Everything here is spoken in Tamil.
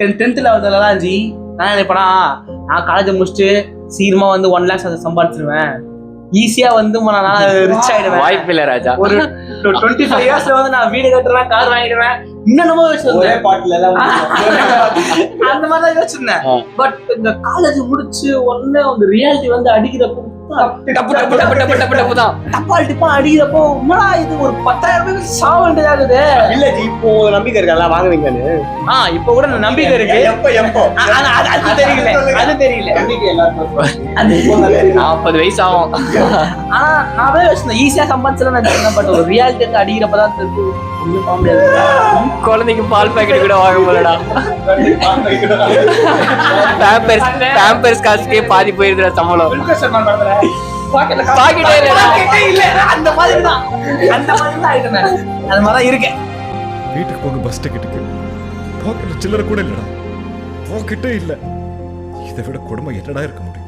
10th லெவல்தான் G. நான் நினைப்பேனா நான் காலேஜ் முடிச்சுட்டு சீக்கிரமா வந்து 1 lakhs சம்பாதிச்சிருவேன், ஈஸியா வந்து நான் ரிச் ஆயிடுவேன். வாய்ப்பு இல்ல ராஜா. ஒரு 25 இயர்ஸ்ல வந்து நான் வீடு கட்டுறேன், கார் வாங்கிடுவேன், இன்னமும் அந்த மாதிரிதான் யோசிச்சிருந்தேன். பட் இந்த காலேஜ் முடிச்சு உடனே அந்த ரியாலிட்டி வந்து அடிக்கிறப்போ டப்பால் டிப்பா அடிக்கிறப்போ உண்மையா இது ஒரு 10,000 ரூபாய்க்கு சாக வேண்டியதாகுது. இல்ல ஜி, இப்போ நம்பிக்கை இருக்கா வாங்குவீங்கன்னு? இப்ப கூட நம்பிக்கை இருக்கு. அது தெரியல. 40 வயசு ஆகும். ஆனா நான் யோசிச்சேன் ஈஸியா சம்பாதிச்சலாம். பட் ஒரு ரியாலிட்டி வந்து அடிக்கிறப்பதான் தெரிஞ்சு குழந்தைக்கு பால் பாக்கெட் கூட வாங்க போலடா. பேம்பர்ஸ் காசுக்கே பாதி போயிருக்கிற சம்பளம். அந்த மாதிரிதான் இருக்கேன். வீட்டுக்கு போக பஸ் டிக்கெட்டுக்கு பாக்கெட்ல சில்லறை கூட இல்லடா. பாக்கெட்டே இல்ல. இதை விட கொடுமை என்னடா இருக்க முடியும்?